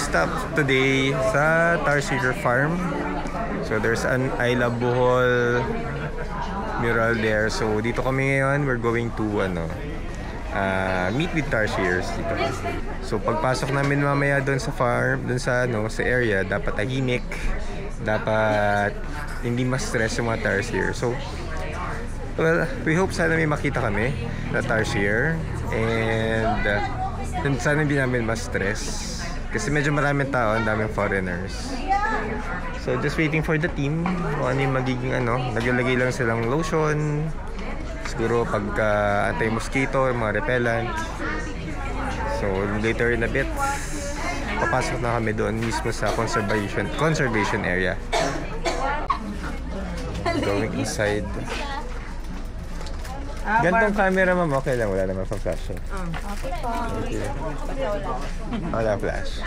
stop today sa Tarsier Farm. So there's an I Love Bohol mural there. So dito kami ngayon. We're going to meet with Tarsiers dito. So pagpasok namin mamaya doon sa farm, doon sa sa area, dapat tahimik, dapat hindi mas stress yung mga Tarsier. So well, we hope sana may makita kami na Tarsier and sana hindi namin mas stress kasi medyo maraming tao, ang daming foreigners. So just waiting for the team kung ano yung magiging naglalagay lang silang lotion, siguro pagka anti-mosquito, yung mga repellent. So later in a bit papasok na kami doon mismo sa conservation area. Going inside. Gantong camera, ma'am, okay lang, wala naman pa-flash. Okay po. Okay. Wala flash.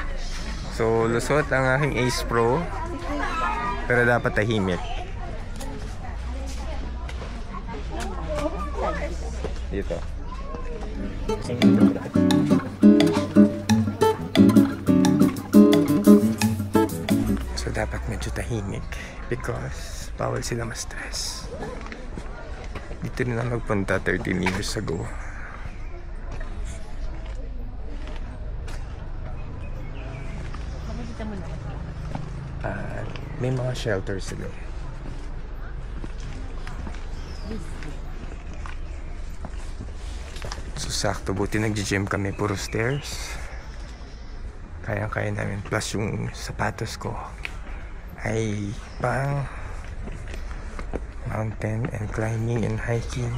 So lusot ang aking Ace Pro, pero dapat tahimik. Dito. So dapat medyo tahimik because bawal sila ma-stress. Dito na nagpunta 13 years ago. May mga shelters sila. So sakto, buti nag-gym kami, puro stairs. Kaya namin. Plus yung sapatos ko ay pang mountain and climbing and hiking.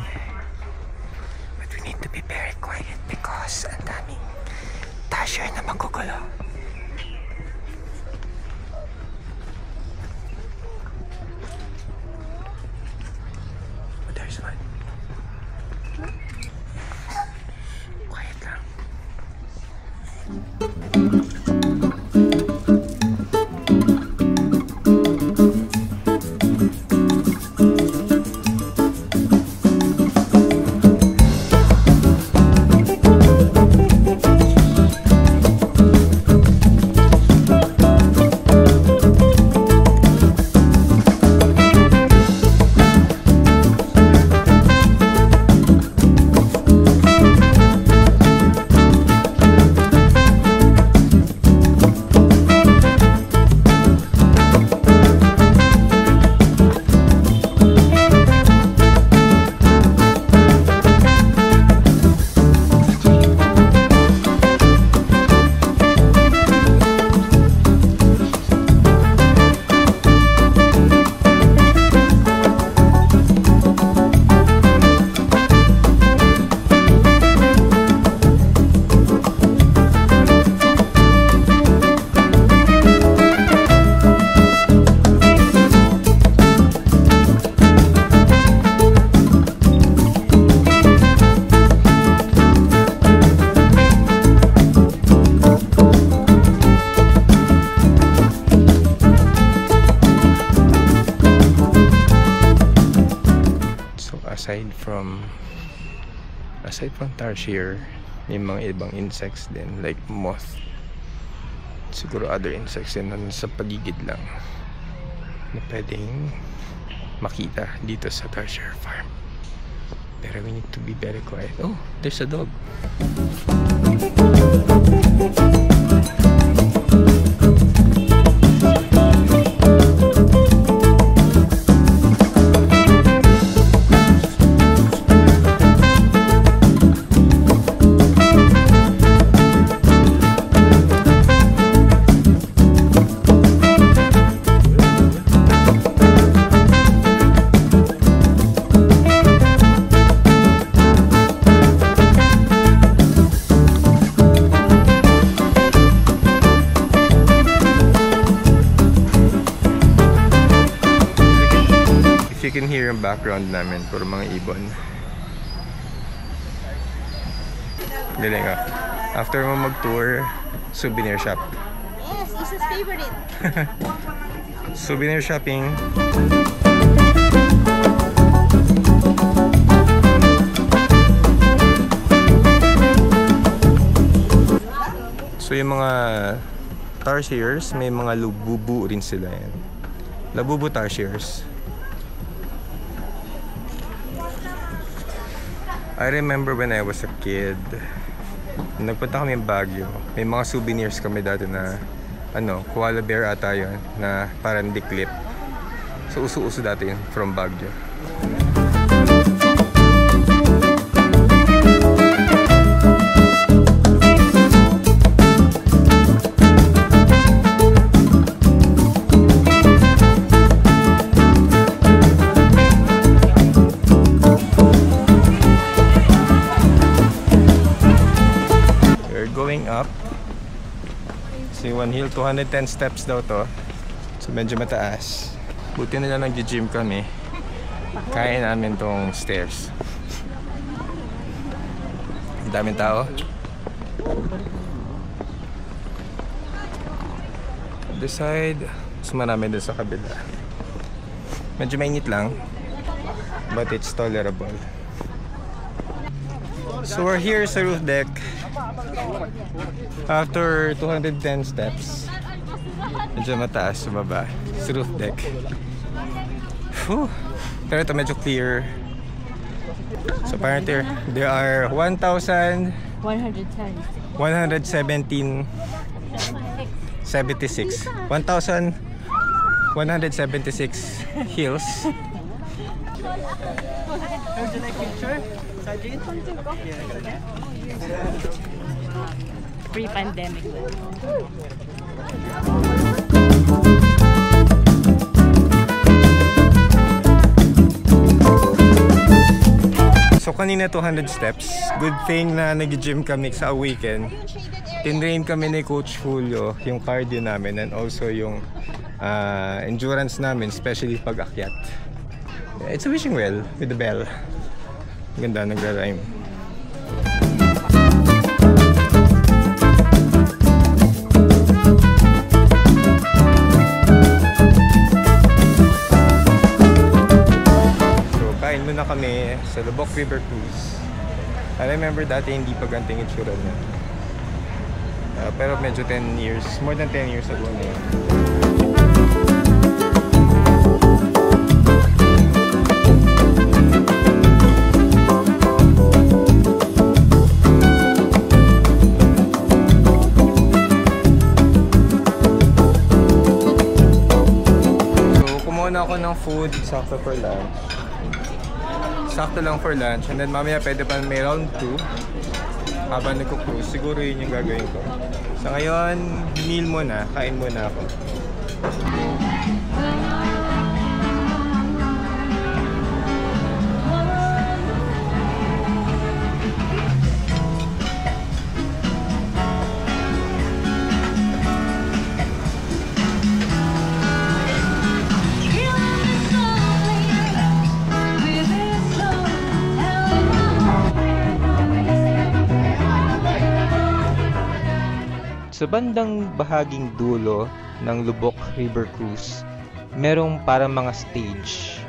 But we need to be very quiet because ang daming Tarsier na magugulo. Oh, there's one. Quiet lang. Aside from Tarsier, may mga ibang insects din like moth. Siguro other insects din na sa paligid lang na pwedeng makita dito sa Tarsier Farm. Pero we need to be very quiet. Oh, there's a dog. You can hear yung background namin, puro mga ibon. Galing ah. After mo mag-tour, souvenir shop. Yes, Isa's favorite. Souvenir shopping. So yung mga tarsiers, may mga lububu rin sila yan. Labubu tarsiers. I remember when I was a kid, nagpunta kami ng Baguio. May mga souvenirs kami dati na koala bear ata yun, na parang declip. So uso-uso dati yun from Baguio. Up. See, one hill, 210 steps daw to. So medyo mataas. Buti nila nag-gym kami. Kaya namin tong stairs. Ang daming tao. This side, mas marami dun sa kabila. Medyo mainit lang, but it's tolerable. So we're here sa roof deck. After 210 steps, medyo mataas sa baba, sa roof deck. Whew. Pero ito medyo clear. So apparently there are 1,117 76 1,176 hills. Would you like picture? Sajid? Pre-pandemic. So kanina 200 steps. Good thing na nag-gym kami sa weekend. Tinrain kami ni Coach Julio yung cardio namin and also yung endurance namin, especially pag-akyat. It's a wishing well with the bell. Ganda, nagra-rhyme. Na kami sa Lubok River Cruise. I remember dati hindi pa ganting itsura niya. Pero medyo 10 years, more than 10 years ago na yun. So kumuha na ako ng food, sakto for lunch. Sakto lang for lunch, and then mamaya pwede pa may round 2 habang nagko-cruise. Siguro yun yung gagawin ko. So ngayon, meal muna, kain muna ako. Sa bandang bahaging dulo ng Lubok River Cruise, merong parang mga stage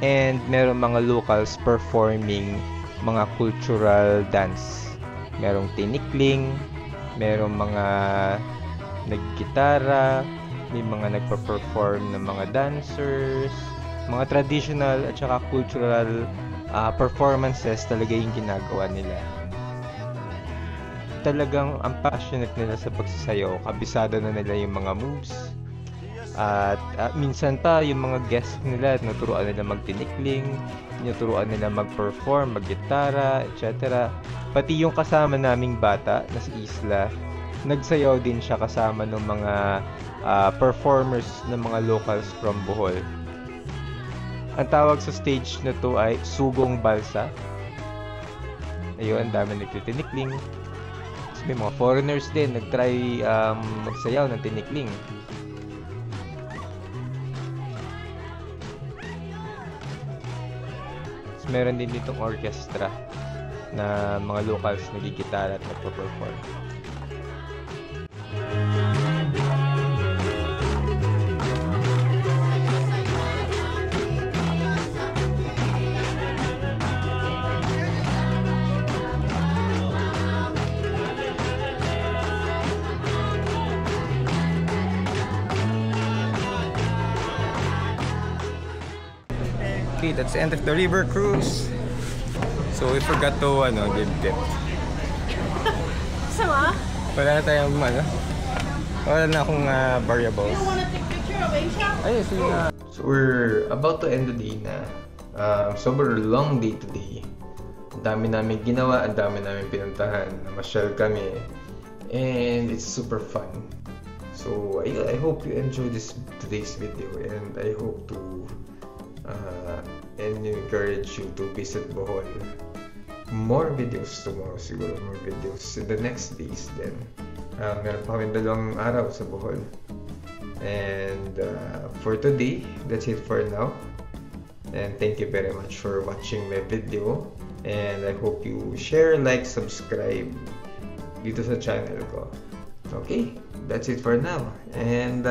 and merong mga locals performing mga cultural dance. Merong tinikling, merong mga naggitara, may mga nagpa-perform ng mga dancers, mga traditional at saka cultural performances talaga yung ginagawa nila. Talagang ang passionate nila sa pagsasayaw, kabisado na nila yung mga moves. At minsan pa yung mga guests nila, naturuan nila magtinikling, naturuan nila mag-perform, mag-gitara, etc. Pati yung kasama naming bata na si Isla, nagsayaw din siya kasama ng mga performers ng mga locals from Bohol. Ang tawag sa stage na to ay Sugong Balsa. Ayun, ang dami nagtitinikling. May mga foreigners din nagtry magsayaw ng tinikling. So, meron din ditong orchestra na mga locals nagigitara at nagpo-perform. Okay, that's the end of the river cruise. So we forgot to give tip. Sama? Wala na tayong wala na akong variables. Wanna take picture of Asia? Ay, sige na. So we're about to end the day na. Sobrang long day today. Ang dami namin ginawa, ang dami namin pinuntahan. Namasyal kami. And it's super fun. So I hope you enjoy today's video, and I hope to encourage you to visit Bohol. More videos tomorrow, siguro more videos in the next days then. Meron pa kami 2 araw sa Bohol. And for today, that's it for now. And thank you very much for watching my video. And I hope you share, like, subscribe dito sa channel ko. Okay, that's it for now. And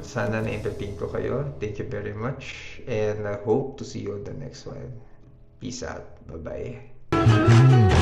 sana na-entertain ko kayo. Thank you very much. And I hope to see you on the next one. Peace out. Bye-bye.